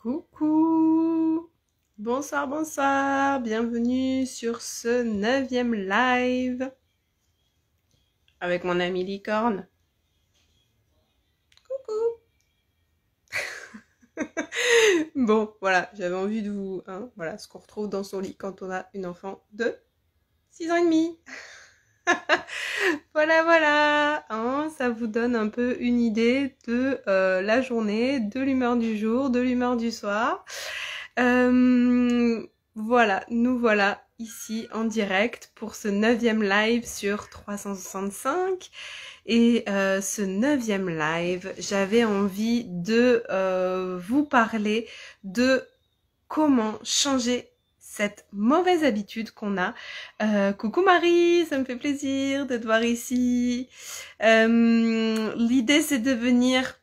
Coucou! Bonsoir, bonsoir! Bienvenue sur ce 9e live avec mon ami Licorne. Coucou! Bon, voilà, j'avais envie de vous... voilà, ce qu'on retrouve dans son lit quand on a une enfant de 6 ans et demi. Voilà, ça vous donne un peu une idée de la journée, de l'humeur du jour, de l'humeur du soir. Voilà, nous voilà ici en direct pour ce 9e live sur 365. Et ce 9e live, j'avais envie de vous parler de comment changer cette mauvaise habitude qu'on a. Coucou Marie, ça me fait plaisir de te voir ici. L'idée, c'est de venir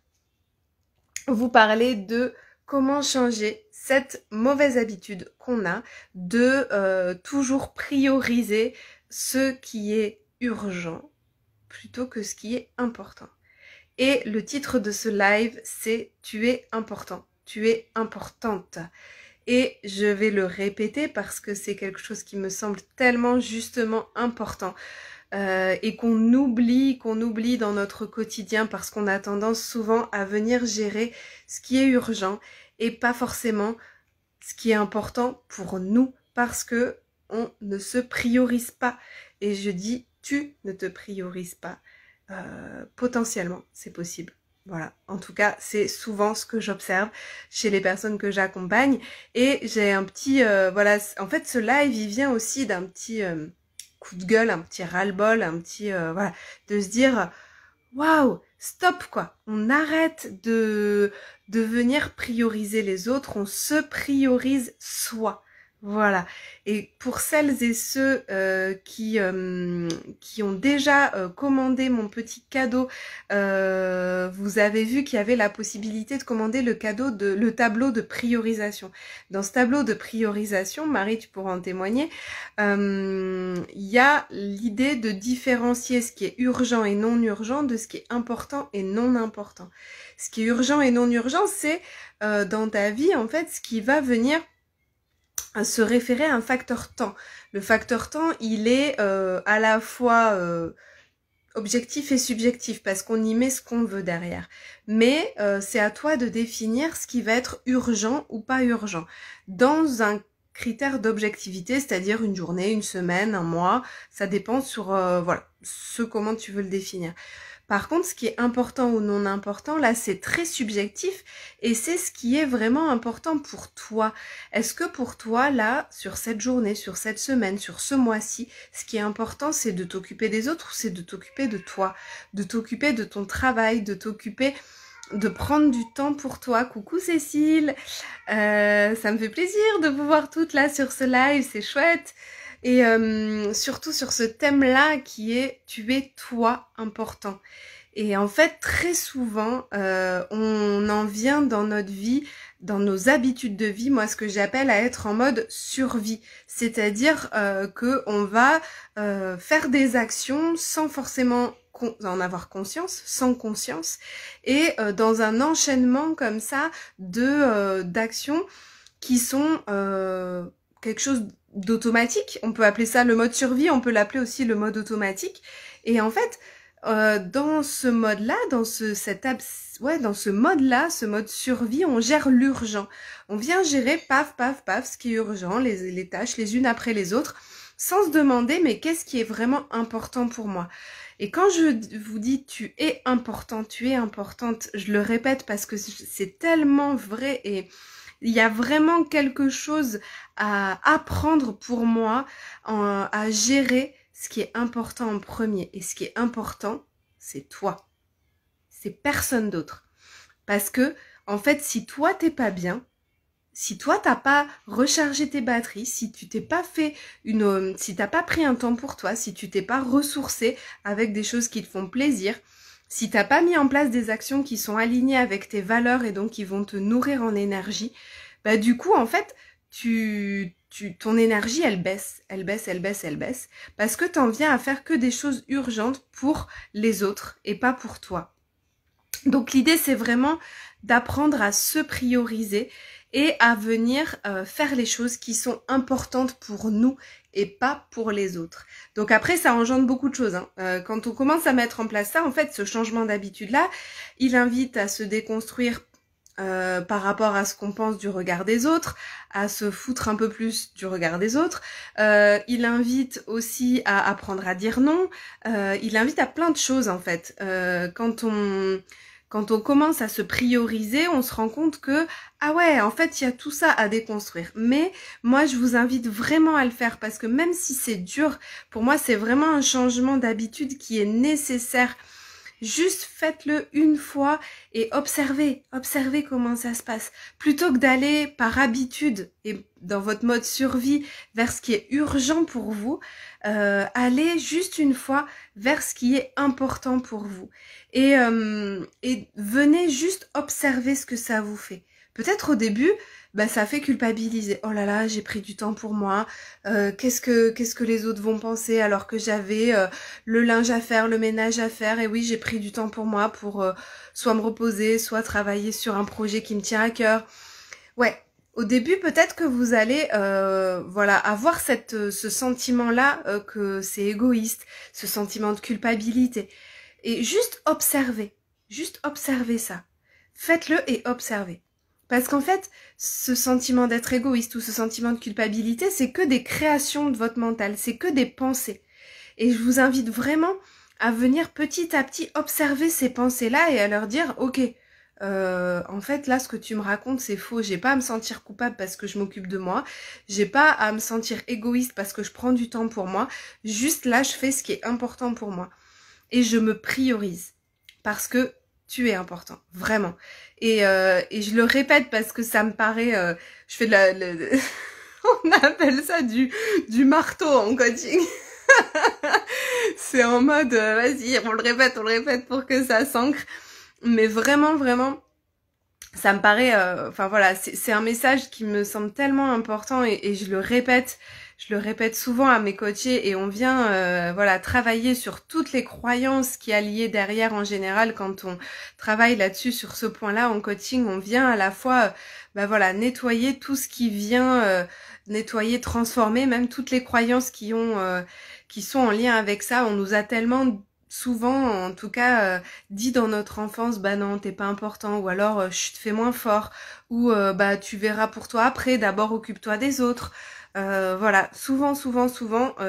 vous parler de comment changer cette mauvaise habitude qu'on a de toujours prioriser ce qui est urgent plutôt que ce qui est important. Et le titre de ce live, c'est « Tu es important, tu es importante ». Et je vais le répéter parce que c'est quelque chose qui me semble tellement justement important et qu'on oublie dans notre quotidien parce qu'on a tendance souvent à venir gérer ce qui est urgent et pas forcément ce qui est important pour nous parce que on ne se priorise pas. Et je dis tu ne te priorises pas. Potentiellement, c'est possible. Voilà, en tout cas, c'est souvent ce que j'observe chez les personnes que j'accompagne. Et j'ai un petit... voilà, en fait, ce live, il vient aussi d'un petit coup de gueule, un petit ras-le-bol, un petit... voilà, de se dire, waouh, stop quoi. On arrête de venir prioriser les autres, on se priorise soi. Voilà. Et pour celles et ceux qui ont déjà commandé mon petit cadeau, vous avez vu qu'il y avait la possibilité de commander le tableau de priorisation. Dans ce tableau de priorisation, Marie, tu pourras en témoigner, il y a l'idée de différencier ce qui est urgent et non urgent de ce qui est important et non important. Ce qui est urgent et non urgent, c'est dans ta vie, en fait, ce qui va venir se référer à un facteur temps. Le facteur temps, il est à la fois objectif et subjectif parce qu'on y met ce qu'on veut derrière. Mais c'est à toi de définir ce qui va être urgent ou pas urgent. Dans un critère d'objectivité, c'est-à-dire une journée, une semaine, un mois, ça dépend sur voilà, comment tu veux le définir. Par contre, ce qui est important ou non important, là, c'est très subjectif et c'est ce qui est vraiment important pour toi. Est-ce que pour toi, là, sur cette journée, sur cette semaine, sur ce mois-ci, ce qui est important, c'est de t'occuper des autres ou c'est de t'occuper de toi, de t'occuper de ton travail, de t'occuper, de prendre du temps pour toi. Coucou Cécile, ça me fait plaisir de vous voir toutes là sur ce live, c'est chouette. Et surtout sur ce thème-là qui est « Tu es toi important ». Et en fait, très souvent, on en vient dans notre vie, dans nos habitudes de vie, moi ce que j'appelle à être en mode survie. C'est-à-dire qu'on va faire des actions sans forcément en avoir conscience, sans conscience, et dans un enchaînement comme ça d'actions qui sont quelque chose d'automatique. On peut appeler ça le mode survie, on peut l'appeler aussi le mode automatique. Et en fait, dans ce mode-là, dans ce mode-là, ce mode survie, on gère l'urgent. On vient gérer paf, paf, paf, ce qui est urgent, les tâches les unes après les autres, sans se demander mais qu'est-ce qui est vraiment important pour moi. Et quand je vous dis tu es important, tu es importante, je le répète parce que c'est tellement vrai et il y a vraiment quelque chose à apprendre pour moi, à gérer ce qui est important en premier. Et ce qui est important, c'est toi. C'est personne d'autre. Parce que, en fait, si toi t'es pas bien, si toi t'as pas rechargé tes batteries, si tu t'es pas fait si t'as pas pris un temps pour toi, si tu t'es pas ressourcé avec des choses qui te font plaisir, si t'as pas mis en place des actions qui sont alignées avec tes valeurs et donc qui vont te nourrir en énergie, bah du coup en fait ton énergie elle baisse parce que t'en viens à faire que des choses urgentes pour les autres et pas pour toi. Donc l'idée c'est vraiment d'apprendre à se prioriser et à venir faire les choses qui sont importantes pour nous et pas pour les autres. Donc après, ça engendre beaucoup de choses. Quand on commence à mettre en place ça, en fait, ce changement d'habitude-là, il invite à se déconstruire par rapport à ce qu'on pense du regard des autres, à se foutre un peu plus du regard des autres. Il invite aussi à apprendre à dire non. Il invite à plein de choses en fait. Quand on commence à se prioriser, on se rend compte que ah ouais, en fait, il y a tout ça à déconstruire. Mais moi, je vous invite vraiment à le faire parce que même si c'est dur, pour moi, c'est vraiment un changement d'habitude qui est nécessaire. Juste faites-le une fois et observez comment ça se passe. Plutôt que d'aller par habitude et dans votre mode survie vers ce qui est urgent pour vous, allez juste une fois vers ce qui est important pour vous. Et venez juste observer ce que ça vous fait. Peut-être au début, ça fait culpabiliser. Oh là là, j'ai pris du temps pour moi. Qu'est-ce que les autres vont penser alors que j'avais le linge à faire, le ménage à faire. Et oui, j'ai pris du temps pour moi pour soit me reposer, soit travailler sur un projet qui me tient à cœur. Ouais, au début, peut-être que vous allez avoir ce sentiment-là que c'est égoïste, ce sentiment de culpabilité. Et juste observez ça. Faites-le et observez. Parce qu'en fait, ce sentiment d'être égoïste ou ce sentiment de culpabilité, c'est que des créations de votre mental, c'est que des pensées. Et je vous invite vraiment à venir petit à petit observer ces pensées-là et à leur dire, ok, en fait là ce que tu me racontes c'est faux, j'ai pas à me sentir coupable parce que je m'occupe de moi, j'ai pas à me sentir égoïste parce que je prends du temps pour moi, juste là je fais ce qui est important pour moi. Et je me priorise parce que tu es important, vraiment. Et je le répète parce que ça me paraît, je fais on appelle ça du marteau en coaching. C'est en mode, vas-y, on le répète pour que ça s'ancre. Mais vraiment, ça me paraît, c'est un message qui me semble tellement important et je le répète souvent à mes coachés et on vient travailler sur toutes les croyances qui y liées derrière en général quand on travaille là-dessus sur ce point-là en coaching, on vient à la fois nettoyer tout ce qui vient nettoyer, transformer même toutes les croyances qui sont en lien avec ça. On nous a tellement souvent, en tout cas, dit dans notre enfance, bah non, t'es pas important, ou alors je te fais moins fort, ou tu verras pour toi après, d'abord occupe-toi des autres. Souvent,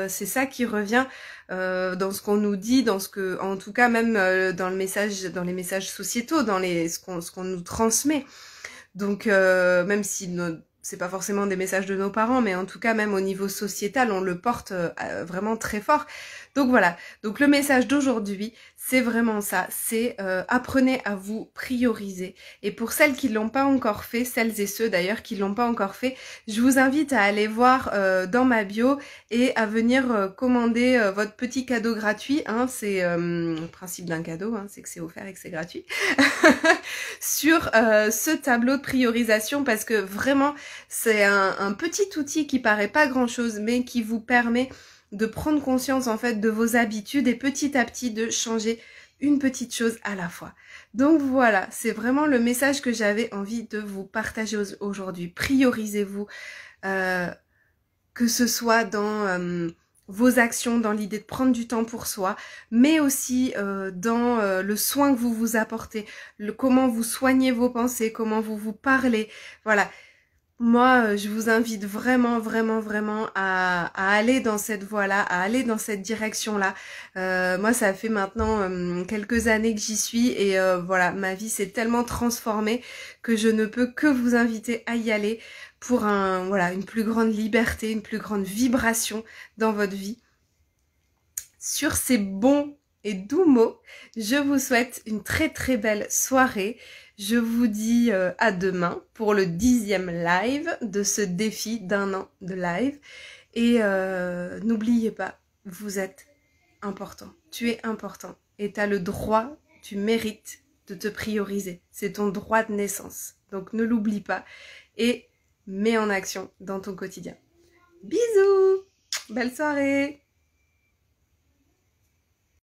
c'est ça qui revient dans ce qu'on nous dit, dans ce que, en tout cas même dans les messages sociétaux, dans ce qu'on nous transmet. Donc même si c'est pas forcément des messages de nos parents, mais en tout cas même au niveau sociétal, on le porte vraiment très fort. Donc voilà, donc le message d'aujourd'hui, c'est vraiment ça, c'est apprenez à vous prioriser. Et pour celles qui l'ont pas encore fait, celles et ceux d'ailleurs qui l'ont pas encore fait, je vous invite à aller voir dans ma bio et à venir commander votre petit cadeau gratuit. C'est le principe d'un cadeau, c'est que c'est offert et que c'est gratuit. Sur ce tableau de priorisation parce que vraiment c'est un petit outil qui paraît pas grand chose mais qui vous permet de prendre conscience en fait de vos habitudes et petit à petit de changer une petite chose à la fois. Donc voilà, c'est vraiment le message que j'avais envie de vous partager aujourd'hui. Priorisez-vous, que ce soit dans vos actions, dans l'idée de prendre du temps pour soi, mais aussi dans le soin que vous vous apportez, comment vous soignez vos pensées, comment vous vous parlez. Voilà. Moi, je vous invite vraiment à aller dans cette voie-là, à aller dans cette direction-là. Moi, ça fait maintenant quelques années que j'y suis et ma vie s'est tellement transformée que je ne peux que vous inviter à y aller pour une plus grande liberté, une plus grande vibration dans votre vie. Sur ces bons et doux mots, je vous souhaite une très très belle soirée. Je vous dis à demain pour le 10e live de ce défi d'1 an de live. Et n'oubliez pas, vous êtes important. Tu es important. Et tu as le droit, tu mérites de te prioriser. C'est ton droit de naissance. Donc ne l'oublie pas et mets en action dans ton quotidien. Bisous! Belle soirée!